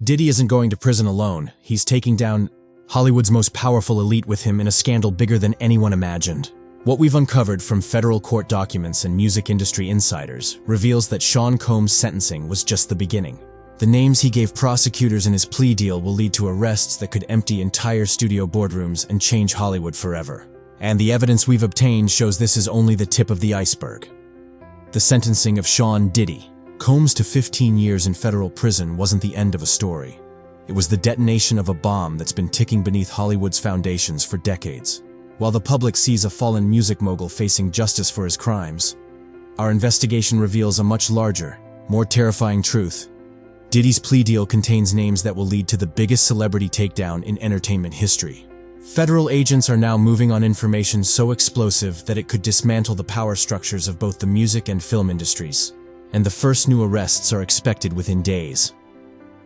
Diddy isn't going to prison alone. He's taking down Hollywood's most powerful elite with him in a scandal bigger than anyone imagined. What we've uncovered from federal court documents and music industry insiders reveals that Sean Combs' sentencing was just the beginning. The names he gave prosecutors in his plea deal will lead to arrests that could empty entire studio boardrooms and change Hollywood forever. And the evidence we've obtained shows this is only the tip of the iceberg. The sentencing of Sean Diddy Combs to 15 years in federal prison wasn't the end of a story. It was the detonation of a bomb that's been ticking beneath Hollywood's foundations for decades. While the public sees a fallen music mogul facing justice for his crimes, our investigation reveals a much larger, more terrifying truth. Diddy's plea deal contains names that will lead to the biggest celebrity takedown in entertainment history. Federal agents are now moving on information so explosive that it could dismantle the power structures of both the music and film industries. And the first new arrests are expected within days.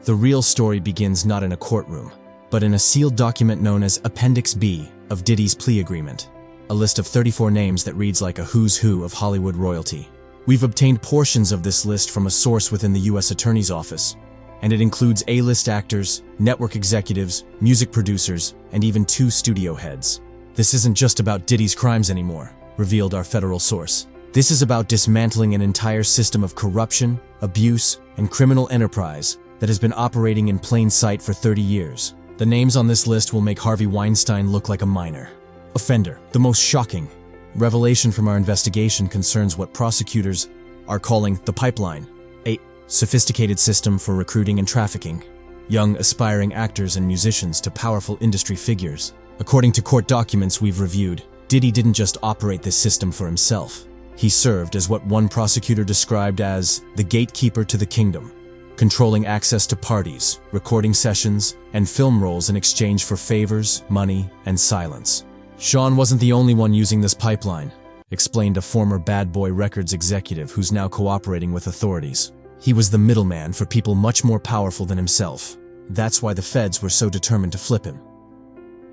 The real story begins not in a courtroom, but in a sealed document known as Appendix B of Diddy's plea agreement, a list of 34 names that reads like a who's who of Hollywood royalty. We've obtained portions of this list from a source within the U.S. Attorney's Office, and it includes A-list actors, network executives, music producers, and even 2 studio heads. This isn't just about Diddy's crimes anymore, revealed our federal source. This is about dismantling an entire system of corruption, abuse, and criminal enterprise that has been operating in plain sight for 30 years. The names on this list will make Harvey Weinstein look like a minor offender. The most shocking revelation from our investigation concerns what prosecutors are calling the pipeline, a sophisticated system for recruiting and trafficking young aspiring actors and musicians to powerful industry figures. According to court documents we've reviewed, Diddy didn't just operate this system for himself. He served as what one prosecutor described as the gatekeeper to the kingdom, controlling access to parties, recording sessions, and film rolls in exchange for favors, money, and silence. Sean wasn't the only one using this pipeline, explained a former Bad Boy Records executive who's now cooperating with authorities. He was the middleman for people much more powerful than himself. That's why the feds were so determined to flip him.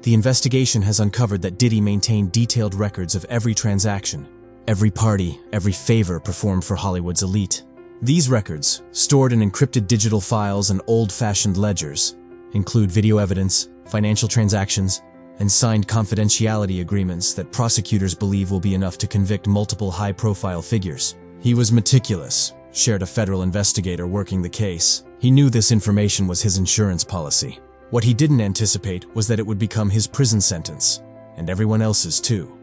The investigation has uncovered that Diddy maintained detailed records of every transaction, every party, every favor performed for Hollywood's elite. These records, stored in encrypted digital files and old-fashioned ledgers, include video evidence, financial transactions, and signed confidentiality agreements that prosecutors believe will be enough to convict multiple high-profile figures. He was meticulous, shared a federal investigator working the case. He knew this information was his insurance policy. What he didn't anticipate was that it would become his prison sentence, and everyone else's too.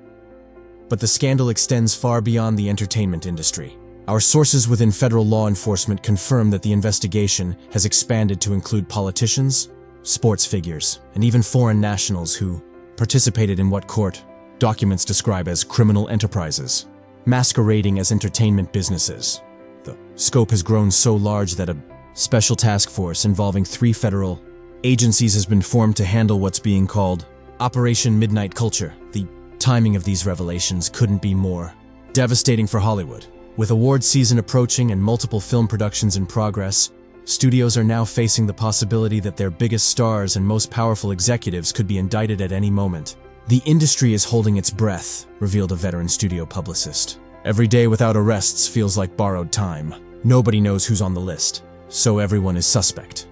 But the scandal extends far beyond the entertainment industry. Our sources within federal law enforcement confirm that the investigation has expanded to include politicians, sports figures, and even foreign nationals who participated in what court documents describe as criminal enterprises, masquerading as entertainment businesses. The scope has grown so large that a special task force involving 3 federal agencies has been formed to handle what's being called Operation Midnight Culture. The timing of these revelations couldn't be more devastating for Hollywood. With award season approaching and multiple film productions in progress, studios are now facing the possibility that their biggest stars and most powerful executives could be indicted at any moment. The industry is holding its breath, revealed a veteran studio publicist. Every day without arrests feels like borrowed time. Nobody knows who's on the list, so everyone is suspect.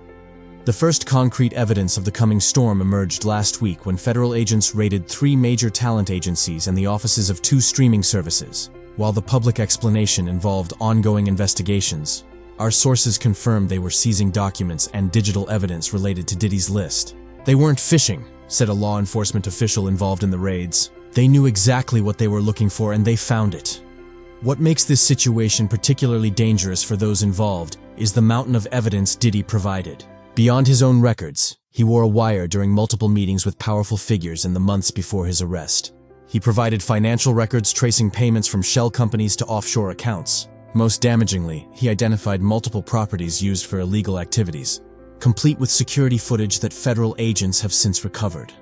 The first concrete evidence of the coming storm emerged last week when federal agents raided 3 major talent agencies and the offices of 2 streaming services. While the public explanation involved ongoing investigations, our sources confirmed they were seizing documents and digital evidence related to Diddy's list. They weren't fishing, said a law enforcement official involved in the raids. They knew exactly what they were looking for and they found it. What makes this situation particularly dangerous for those involved is the mountain of evidence Diddy provided. Beyond his own records, he wore a wire during multiple meetings with powerful figures in the months before his arrest. He provided financial records tracing payments from shell companies to offshore accounts. Most damagingly, he identified multiple properties used for illegal activities, complete with security footage that federal agents have since recovered.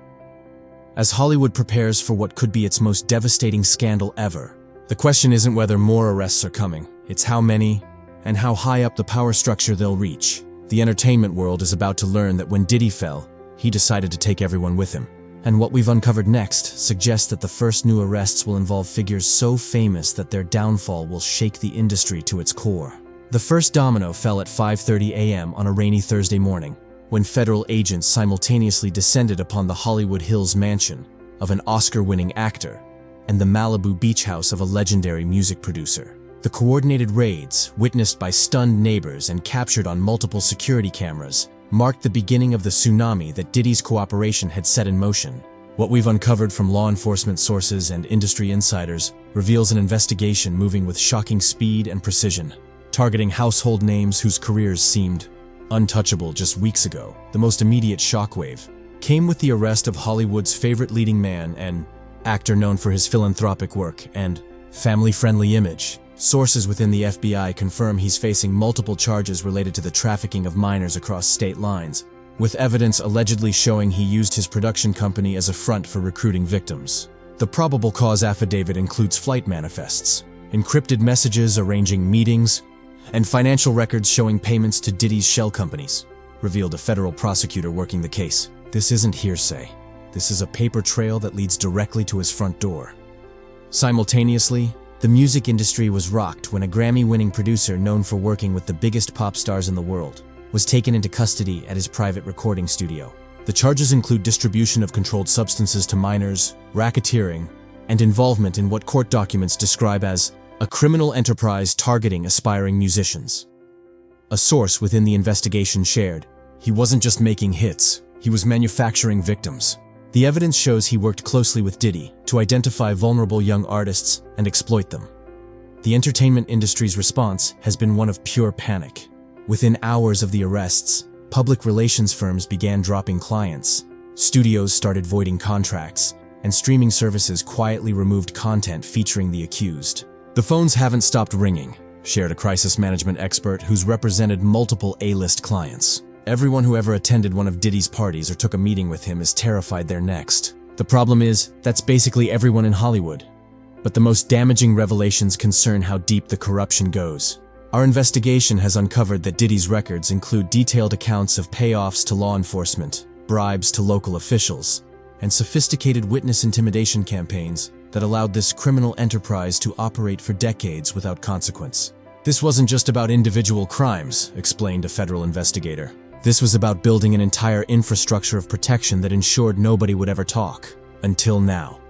As Hollywood prepares for what could be its most devastating scandal ever, the question isn't whether more arrests are coming, it's how many and how high up the power structure they'll reach. The entertainment world is about to learn that when Diddy fell, he decided to take everyone with him. And what we've uncovered next suggests that the first new arrests will involve figures so famous that their downfall will shake the industry to its core. The first domino fell at 5:30 a.m. on a rainy Thursday morning. when federal agents simultaneously descended upon the Hollywood Hills mansion of an Oscar-winning actor and the Malibu beach house of a legendary music producer. The coordinated raids, witnessed by stunned neighbors and captured on multiple security cameras, marked the beginning of the tsunami that Diddy's cooperation had set in motion. What we've uncovered from law enforcement sources and industry insiders reveals an investigation moving with shocking speed and precision, targeting household names whose careers seemed untouchable just weeks ago. The most immediate shockwave came with the arrest of Hollywood's favorite leading man, an actor known for his philanthropic work and family-friendly image. Sources within the FBI confirm he's facing multiple charges related to the trafficking of minors across state lines, with evidence allegedly showing he used his production company as a front for recruiting victims. The probable cause affidavit includes flight manifests, encrypted messages arranging meetings, and financial records showing payments to Diddy's shell companies, revealed a federal prosecutor working the case. This isn't hearsay. This is a paper trail that leads directly to his front door. Simultaneously, the music industry was rocked when a Grammy-winning producer known for working with the biggest pop stars in the world was taken into custody at his private recording studio. The charges include distribution of controlled substances to minors, racketeering, and involvement in what court documents describe as a criminal enterprise targeting aspiring musicians. A source within the investigation shared, he wasn't just making hits, he was manufacturing victims. The evidence shows he worked closely with Diddy to identify vulnerable young artists and exploit them. The entertainment industry's response has been one of pure panic. Within hours of the arrests, public relations firms began dropping clients, studios started voiding contracts, and streaming services quietly removed content featuring the accused. The phones haven't stopped ringing, shared a crisis management expert who's represented multiple A-list clients. Everyone who ever attended one of Diddy's parties or took a meeting with him is terrified they're next. The problem is, that's basically everyone in Hollywood. But the most damaging revelations concern how deep the corruption goes. Our investigation has uncovered that Diddy's records include detailed accounts of payoffs to law enforcement, bribes to local officials, and sophisticated witness intimidation campaigns that allowed this criminal enterprise to operate for decades without consequence. This wasn't just about individual crimes, explained a federal investigator. This was about building an entire infrastructure of protection that ensured nobody would ever talk. Until now.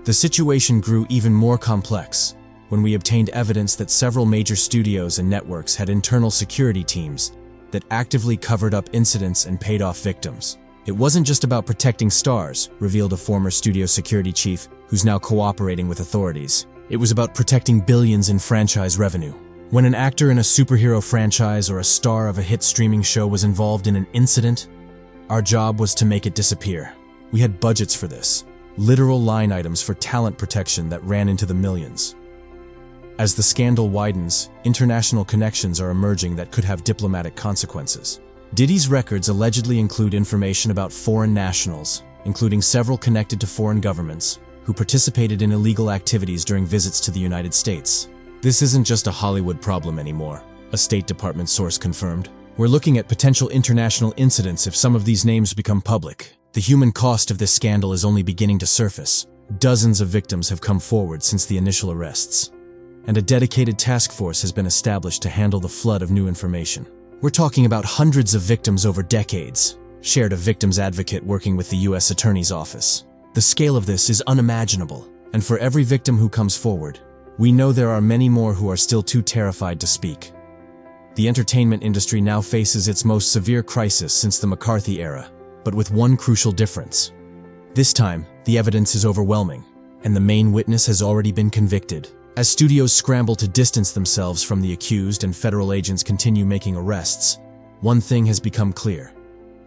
The situation grew even more complex when we obtained evidence that several major studios and networks had internal security teams that actively covered up incidents and paid off victims. It wasn't just about protecting stars, revealed a former studio security chief who's now cooperating with authorities. It was about protecting billions in franchise revenue. When an actor in a superhero franchise or a star of a hit streaming show was involved in an incident, our job was to make it disappear. We had budgets for this, literal line items for talent protection that ran into the millions. As the scandal widens, international connections are emerging that could have diplomatic consequences. Diddy's records allegedly include information about foreign nationals, including several connected to foreign governments, who participated in illegal activities during visits to the United States. This isn't just a Hollywood problem anymore, a State Department source confirmed. We're looking at potential international incidents if some of these names become public. The human cost of this scandal is only beginning to surface. Dozens of victims have come forward since the initial arrests, and a dedicated task force has been established to handle the flood of new information. We're talking about hundreds of victims over decades, shared a victims advocate working with the U.S. Attorney's Office. The scale of this is unimaginable, and for every victim who comes forward, we know there are many more who are still too terrified to speak. The entertainment industry now faces its most severe crisis since the McCarthy era, but with one crucial difference. This time, the evidence is overwhelming, and the main witness has already been convicted. As studios scramble to distance themselves from the accused and federal agents continue making arrests, one thing has become clear.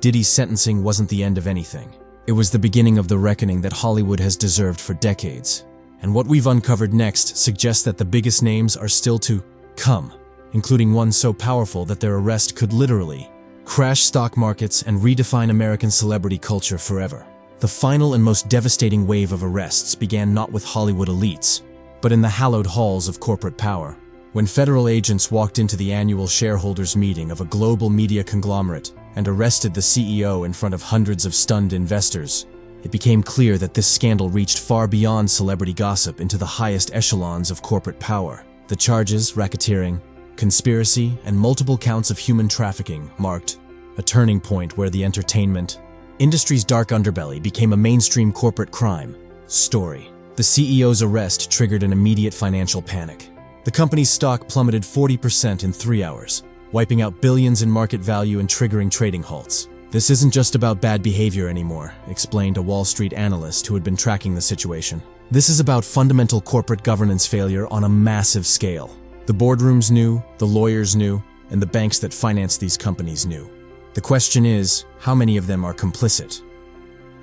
Diddy's sentencing wasn't the end of anything. It was the beginning of the reckoning that Hollywood has deserved for decades. And what we've uncovered next suggests that the biggest names are still to come, including one so powerful that their arrest could literally crash stock markets and redefine American celebrity culture forever. The final and most devastating wave of arrests began not with Hollywood elites, but in the hallowed halls of corporate power. When federal agents walked into the annual shareholders' meeting of a global media conglomerate and arrested the CEO in front of hundreds of stunned investors, it became clear that this scandal reached far beyond celebrity gossip into the highest echelons of corporate power. The charges, racketeering, conspiracy, and multiple counts of human trafficking marked a turning point where the entertainment industry's dark underbelly became a mainstream corporate crime story. The CEO's arrest triggered an immediate financial panic. The company's stock plummeted 40% in 3 hours, wiping out billions in market value and triggering trading halts. "This isn't just about bad behavior anymore," explained a Wall Street analyst who had been tracking the situation. "This is about fundamental corporate governance failure on a massive scale." The boardrooms knew, the lawyers knew, and the banks that financed these companies knew. The question is, how many of them are complicit?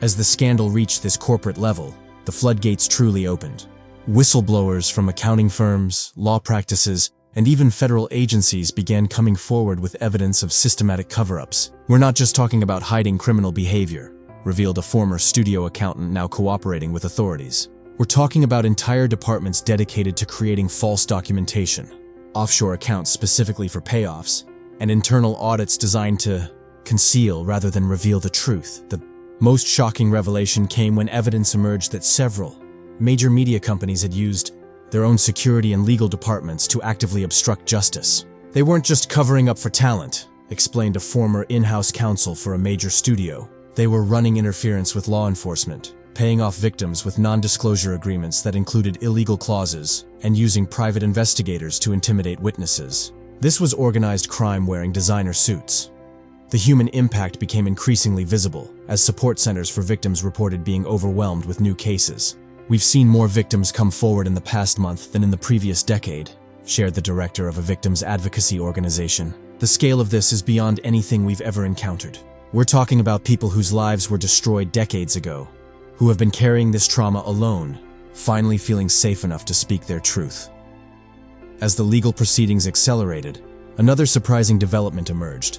As the scandal reached this corporate level, the floodgates truly opened. Whistleblowers from accounting firms, law practices, and even federal agencies began coming forward with evidence of systematic cover-ups. "We're not just talking about hiding criminal behavior," revealed a former studio accountant now cooperating with authorities. "We're talking about entire departments dedicated to creating false documentation, offshore accounts specifically for payoffs, and internal audits designed to conceal rather than reveal the truth." The most shocking revelation came when evidence emerged that several major media companies had used their own security and legal departments to actively obstruct justice. "They weren't just covering up for talent," explained a former in-house counsel for a major studio. "They were running interference with law enforcement, paying off victims with non-disclosure agreements that included illegal clauses, and using private investigators to intimidate witnesses. This was organized crime wearing designer suits." The human impact became increasingly visible as support centers for victims reported being overwhelmed with new cases. "We've seen more victims come forward in the past month than in the previous decade," shared the director of a victims advocacy organization. "The scale of this is beyond anything we've ever encountered. We're talking about people whose lives were destroyed decades ago, who have been carrying this trauma alone, finally feeling safe enough to speak their truth." As the legal proceedings accelerated, another surprising development emerged.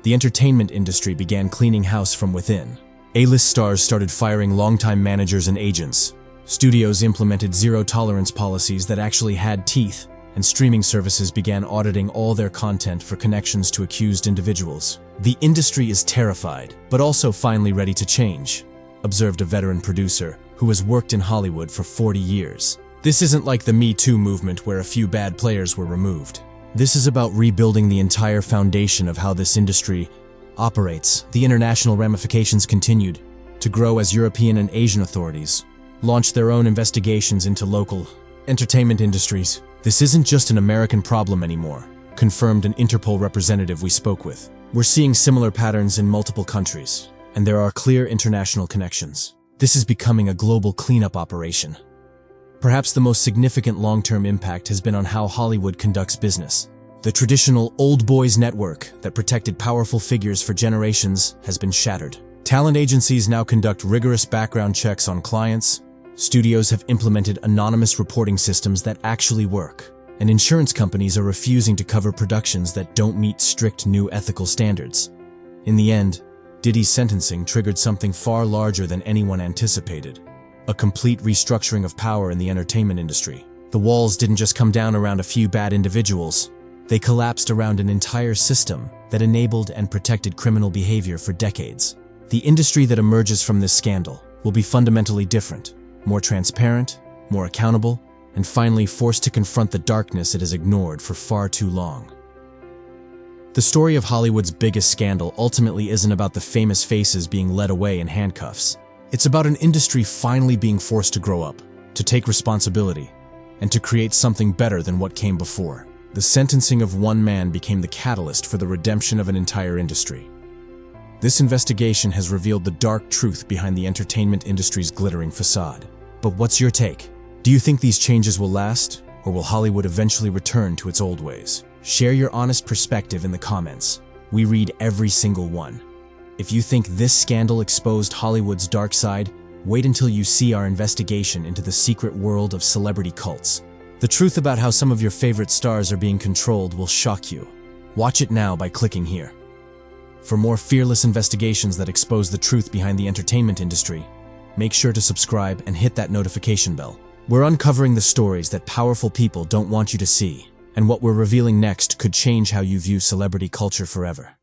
The entertainment industry began cleaning house from within. A-list stars started firing longtime managers and agents. Studios implemented zero-tolerance policies that actually had teeth, and streaming services began auditing all their content for connections to accused individuals. "The industry is terrified, but also finally ready to change," observed a veteran producer who has worked in Hollywood for 40 years. "This isn't like the Me Too movement where a few bad players were removed. This is about rebuilding the entire foundation of how this industry operates." The international ramifications continued to grow as European and Asian authorities launched their own investigations into local entertainment industries. "This isn't just an American problem anymore," confirmed an Interpol representative we spoke with. "We're seeing similar patterns in multiple countries, and there are clear international connections. This is becoming a global cleanup operation." Perhaps the most significant long-term impact has been on how Hollywood conducts business. The traditional old boys network that protected powerful figures for generations has been shattered. Talent agencies now conduct rigorous background checks on clients. Studios have implemented anonymous reporting systems that actually work, and insurance companies are refusing to cover productions that don't meet strict new ethical standards. In the end, Diddy's sentencing triggered something far larger than anyone anticipated: a complete restructuring of power in the entertainment industry. The walls didn't just come down around a few bad individuals, they collapsed around an entire system that enabled and protected criminal behavior for decades. The industry that emerges from this scandal will be fundamentally different, more transparent, more accountable, and finally forced to confront the darkness it has ignored for far too long. The story of Hollywood's biggest scandal ultimately isn't about the famous faces being led away in handcuffs. It's about an industry finally being forced to grow up, to take responsibility, and to create something better than what came before. The sentencing of one man became the catalyst for the redemption of an entire industry. This investigation has revealed the dark truth behind the entertainment industry's glittering facade. But what's your take? Do you think these changes will last, or will Hollywood eventually return to its old ways? Share your honest perspective in the comments. We read every single one. If you think this scandal exposed Hollywood's dark side, wait until you see our investigation into the secret world of celebrity cults. The truth about how some of your favorite stars are being controlled will shock you. Watch it now by clicking here. For more fearless investigations that expose the truth behind the entertainment industry, make sure to subscribe and hit that notification bell. We're uncovering the stories that powerful people don't want you to see, and what we're revealing next could change how you view celebrity culture forever.